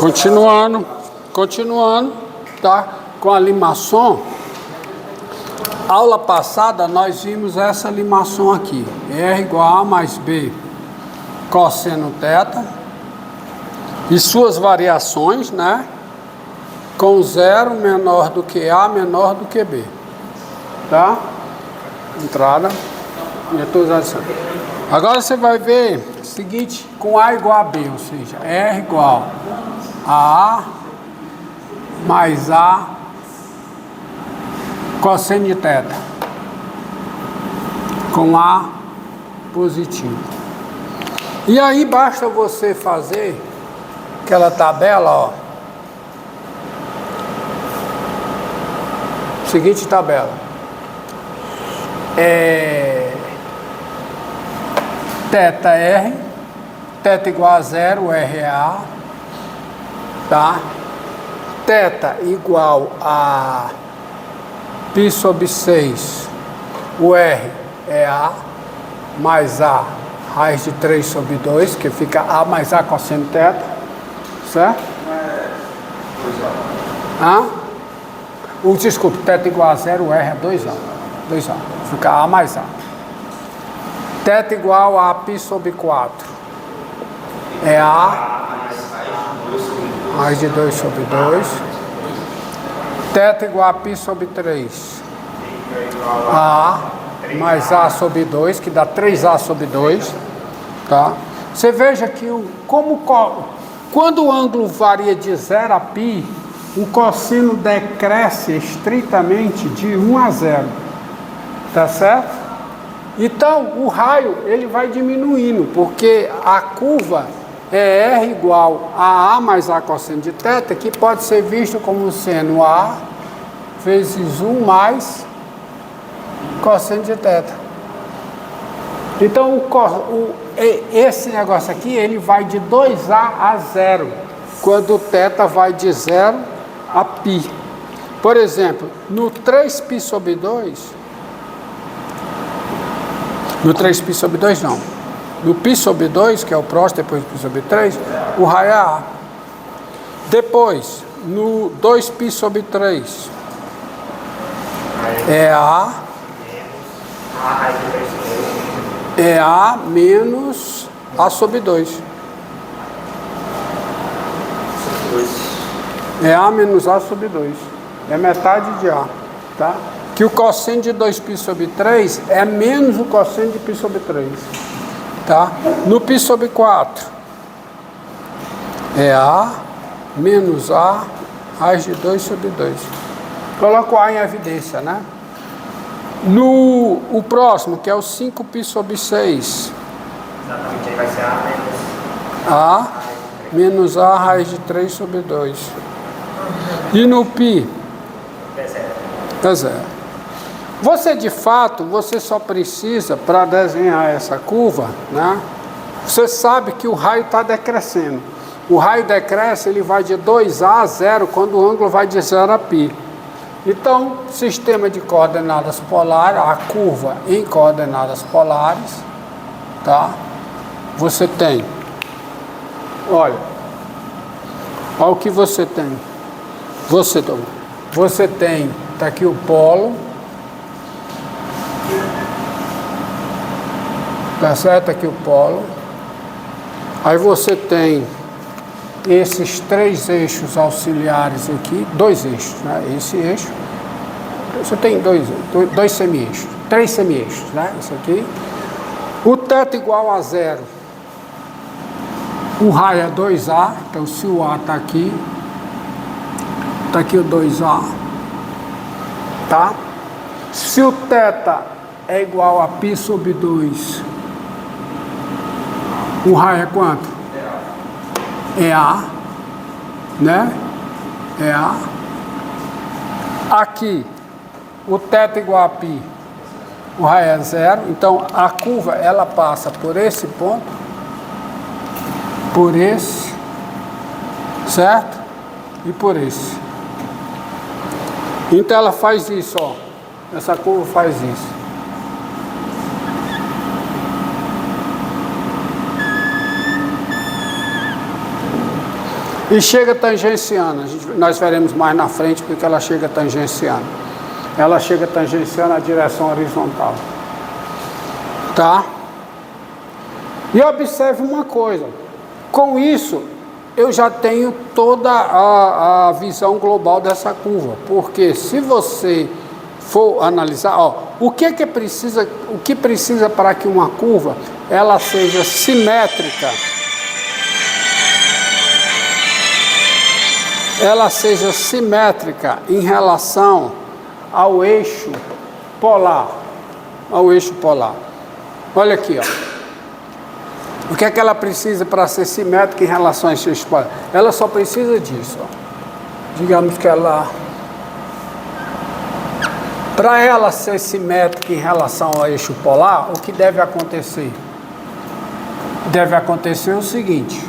Continuando, tá? Com a limação. Aula passada nós vimos essa limação aqui. R igual a A mais B cosseno θ. E suas variações, né? Com 0 menor do que A, menor do que B. Tá? Entrada. Agora você vai ver o seguinte, com A igual a B, ou seja, R igual a A mais A cosseno de θ. Com A positivo. E aí basta você fazer aquela tabela, ó. Seguinte tabela. θR, θ igual a 0, R é A, tá? θ igual a π sobre 6, o R é A, mais A, raiz de 3 sobre 2, que fica A mais A cosseno θ, certo? Desculpe, θ igual a 0, o R é 2A, fica A mais A. θ igual a π sobre 4, é A, raiz de 2 sobre 2. θ igual a π sobre 3, A mais A sobre 2, que dá 3A sobre 2, tá? Você veja que quando o ângulo varia de 0 a π, o cosseno decresce estritamente de 1 a 0, tá certo? Então, o raio, ele vai diminuindo, porque a curva é R igual a A mais A cosseno de θ, que pode ser visto como seno A vezes 1 mais cosseno de θ. Então, esse negócio aqui, ele vai de 2A a 0, quando o θ vai de 0 a π. Por exemplo, no 3π sobre 2... No 3π sobre 2 não. No π sobre 2, que é o próximo, depois do π sobre 3, o raio é A. Depois, no 2π sobre 3, é A menos A sobre 2. É A menos A sobre 2. É metade de A, tá? Que o cosseno de 2π sobre 3 é menos o cosseno de π sobre 3, tá? No π sobre 4 é A menos A raiz de 2 sobre 2. Coloco A em evidência, né? O próximo, que é o 5π sobre 6, exatamente, aí vai ser A menos A raiz de 3 sobre 2. E no π é 0. Você, de fato, você só precisa, para desenhar essa curva, né? Você sabe que o raio está decrescendo. O raio decresce, ele vai de 2A a 0, quando o ângulo vai de 0 a π. Então, sistema de coordenadas polares, a curva em coordenadas polares, tá? Você tem, olha o que você tem. Você tem, tá aqui o polo, tá certo? Aqui o polo. Aí você tem esses 3 eixos auxiliares aqui, 2 eixos, né? Esse eixo. Você tem 2 semi-eixos, 3 semi-eixos, né? Isso aqui. O θ igual a 0. O raio é 2A, então se o A tá aqui o 2A, tá? Se o θ é igual a π sobre 2, o raio é quanto? É A, né? É A. Aqui, o θ igual a π, o raio é 0. Então, a curva, ela passa por esse ponto, por esse, certo? E por esse. Então, ela faz isso, ó. Essa curva faz isso. E chega tangenciando. Nós veremos mais na frente porque ela chega tangenciando. Ela chega tangenciando a direção horizontal. Tá? E observe uma coisa. Com isso, eu já tenho toda a visão global dessa curva. Porque se você for analisar, ó, o que precisa para que uma curva ela seja simétrica? Ela seja simétrica em relação ao eixo polar. Ao eixo polar. Olha aqui, ó. O que é que ela precisa para ser simétrica em relação a esse eixo polar? Ela só precisa disso, ó. Digamos que ela... Para ela ser simétrica em relação ao eixo polar, o que deve acontecer? Deve acontecer o seguinte.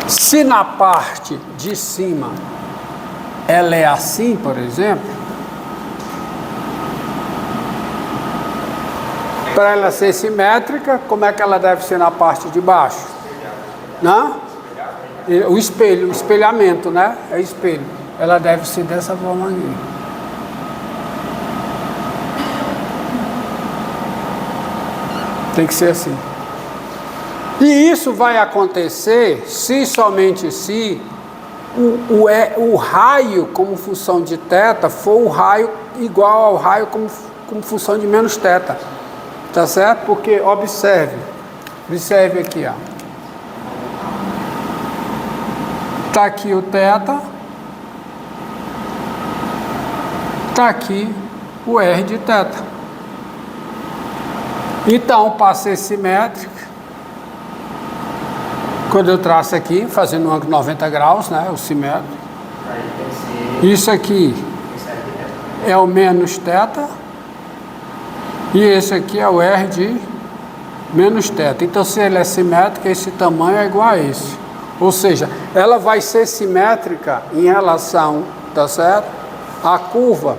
Se na parte de cima ela é assim, por exemplo, para ela ser simétrica, como é que ela deve ser na parte de baixo? Não? O espelho, o espelhamento, né? É espelho. Ela deve ser dessa forma aqui. Tem que ser assim. E isso vai acontecer se somente se o raio como função de θ for o raio igual ao raio como função de menos θ. Tá certo? Porque observe aqui, ó. Tá aqui o θ. Tá aqui o R de θ. Então, para ser simétrica, quando eu traço aqui, fazendo um ângulo de 90 graus, né, o simétrico, isso aqui é o menos θ, e esse aqui é o R de menos θ. Então, se ele é simétrico, esse tamanho é igual a esse. Ou seja, ela vai ser simétrica em relação, tá certo? A curva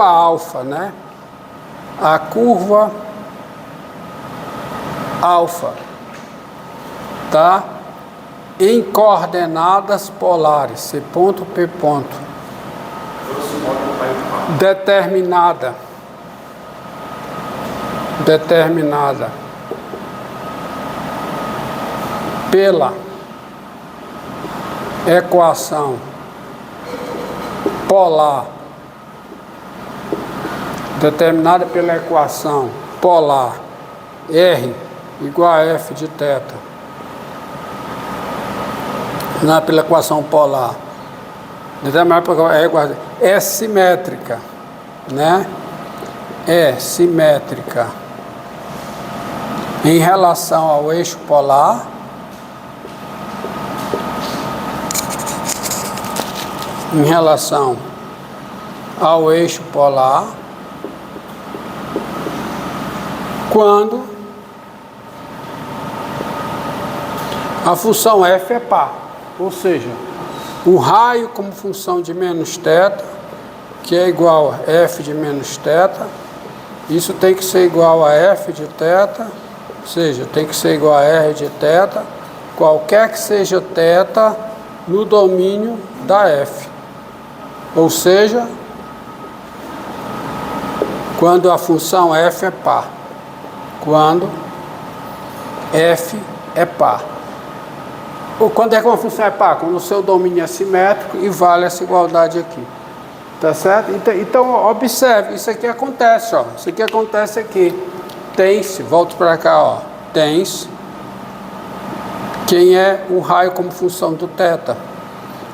alfa, né? A curva alfa, tá? Em coordenadas polares, C ponto, P ponto. Determinada pela equação polar, determinada pela equação polar R igual a F de θ, não é pela equação polar, determinada pela equação, é simétrica, né? É simétrica em relação ao eixo polar, em relação ao eixo polar, quando a função f é par, ou seja, o raio como função de menos θ, que é igual a f de menos θ, isso tem que ser igual a f de θ, ou seja, tem que ser igual a r de θ, qualquer que seja θ no domínio da f. Ou seja, quando a função f é par. Quando f é par. Ou quando é que uma função é par? Quando o seu domínio é simétrico e vale essa igualdade aqui. Tá certo? Então observe, isso aqui acontece, ó. Isso aqui acontece aqui. Tem-se, volto para cá, ó. Tem-se. Quem é o raio como função do θ?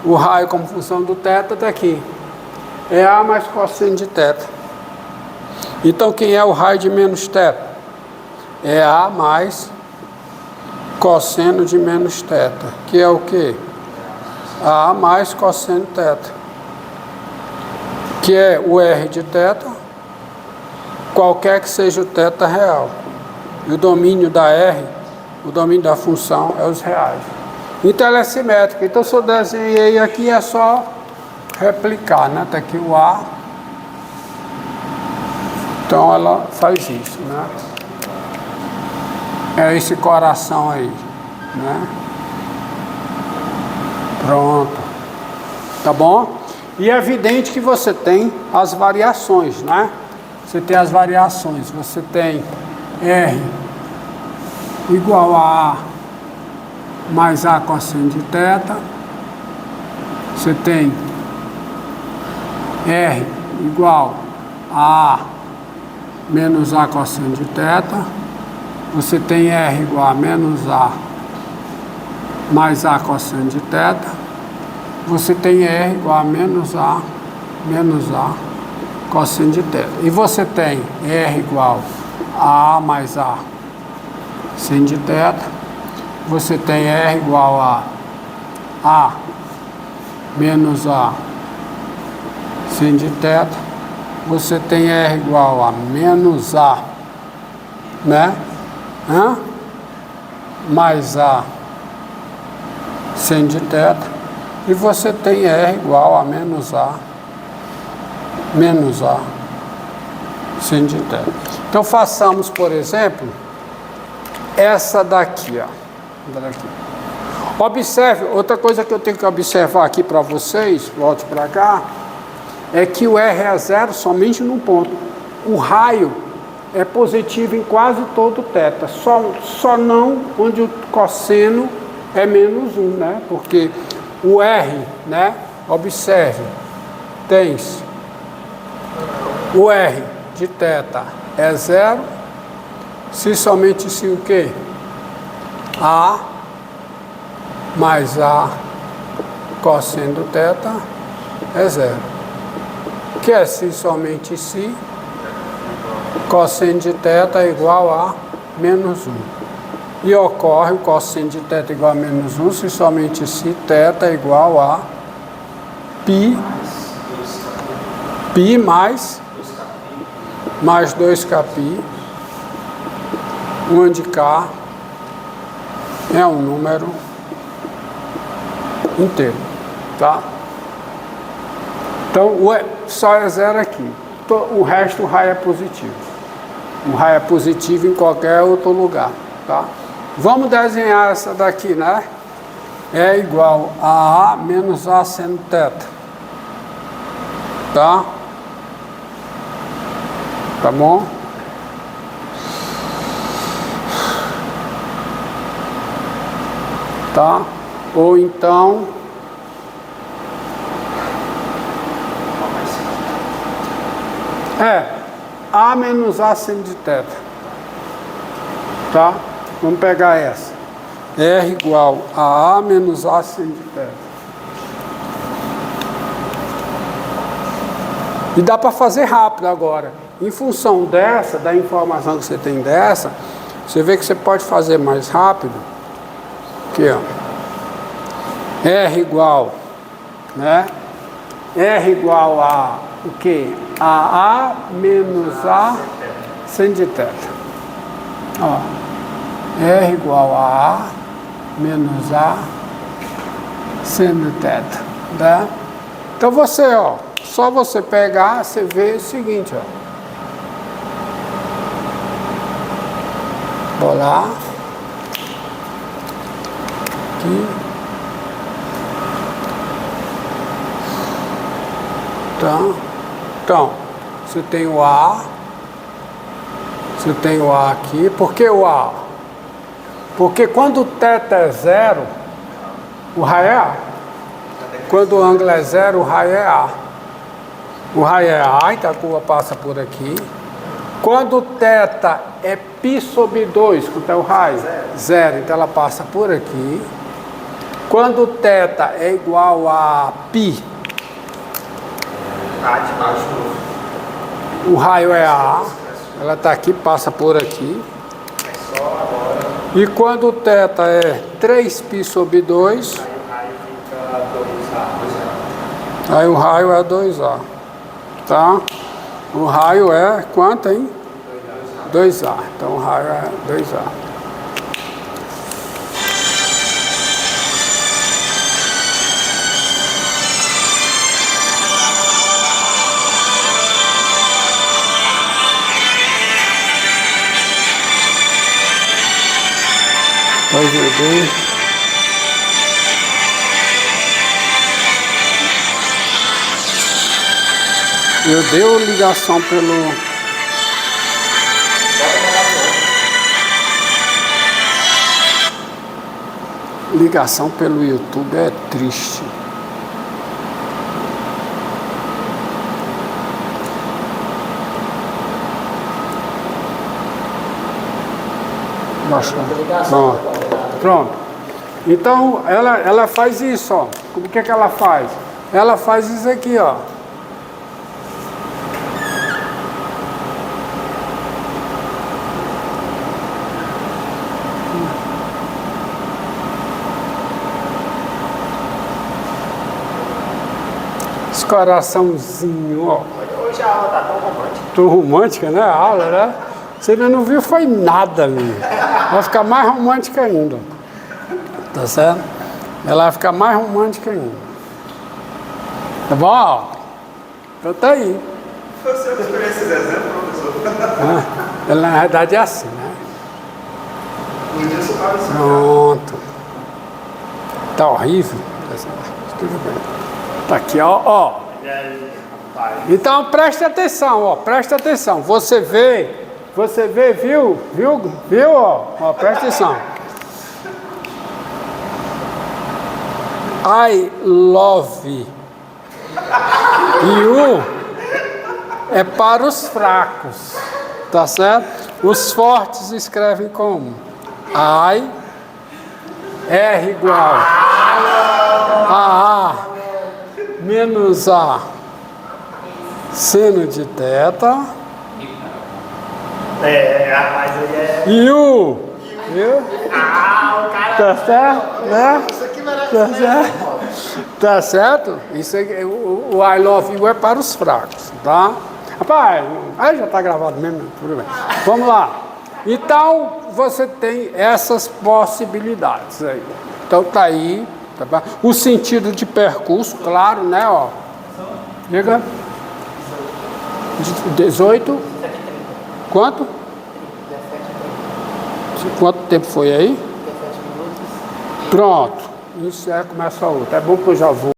O raio como função do θ está aqui. É A mais cosseno de θ. Então, quem é o raio de menos θ? É A mais cosseno de menos θ. Que é o quê? A mais cosseno θ. Que é o R de θ, qualquer que seja o θ real. E o domínio da R, o domínio da função é os reais. Então ela é simétrica. Então se eu desenhei aqui é só replicar, né? Tá aqui o A. Então ela faz isso, né? É esse coração aí. né? Pronto. Tá bom? E é evidente que você tem as variações, né? Você tem as variações. Você tem R igual a mais A cosseno de θ. Você tem R igual a menos A cosseno de θ. Você tem R igual a menos A mais A cosseno de θ. Você tem R igual a menos A cosseno de θ. E você tem R igual a A mais A seno de θ. Você tem R igual a menos A seno de θ. Você tem R igual a menos A, né? Mais A seno de θ. E você tem R igual a menos A seno de θ. Então façamos, por exemplo, essa daqui, ó. Observe, outra coisa que eu tenho que observar aqui para vocês, volte para cá, é que o R é zero somente num ponto. O raio é positivo em quase todo o θ, só não onde o cosseno é menos 1, né? Porque o R, né? Observe, tens o R de θ é zero, se somente se o quê? A mais A cosseno do θ é zero. Que é se somente se cosseno de θ é igual a menos 1. E ocorre o cosseno de θ igual a menos 1 se somente se θ é igual a π mais 2kπ, onde K é um número inteiro, tá? Então, só é zero aqui. O resto, o raio é positivo. O raio é positivo em qualquer outro lugar, tá? Vamos desenhar essa daqui, né? É igual a A menos A seno θ. Tá? Tá bom? Tá? Ou então A menos A seno de θ. Tá? Vamos pegar essa. R igual a A menos A seno de θ. E dá para fazer rápido agora. Em função dessa, da informação que você tem dessa, você vê que você pode fazer mais rápido. Aqui, ó. R igual, né? R igual a o quê? A menos A seno de θ. Ó. R igual a menos A seno de θ. Tá? Então você, ó, só você pegar, você vê o seguinte, ó. Vou lá. Aqui. Então, você tem o A. Você tem o A aqui. Por que o A? Porque quando o θ é zero, o raio é A. Quando o ângulo é zero, o raio é A. O raio é A, então a curva passa por aqui. Quando o θ é π sobre 2, quanto é o raio? Zero, então ela passa por aqui. Quando o θ é igual a π, o raio é A, ela está aqui, passa por aqui. E quando o θ é 3π sobre 2, aí o raio é 2A. Tá? O raio é quanto, hein? 2A. Então o raio é 2A. Pode ver. Eu dei ligação pelo... Ligação pelo YouTube é triste. Pronto. Pronto. Então ela faz isso, ó. O que que ela faz? Ela faz isso aqui, ó. Esse coraçãozinho, ó. Hoje a aula tá tão romântica. Tão romântica, né? A aula, né? Você ainda não viu, foi nada ali. Vai ficar mais romântica ainda. Tá certo? Ela vai ficar mais romântica ainda. Tá bom? Ó. Então tá aí. Foi o senhor que escolheu esses exemplos, professor? Ela na verdade é assim, né? Um dia você fala isso. Pronto. Tá horrível. Tudo bem. Tá aqui, ó. Então preste atenção, ó. Preste atenção. Você vê, viu, ó, presta atenção. I love you é para os fracos, tá certo? Os fortes escrevem como? I, R igual a menos A seno de θ. Rapaz, aí é... You, viu? o cara... Tá certo? Né? Isso aqui merece Tá certo? Tá certo? Isso aí, o I love you é para os fracos, tá? Rapaz, aí já tá gravado mesmo, tudo bem. Vamos lá. Então, você tem essas possibilidades aí. Então, tá aí, tá bom? O sentido de percurso, claro, né, ó. Diga. 18. Quanto? Quanto tempo foi aí? Pronto. Isso é, começa a outra. É bom que eu já vou.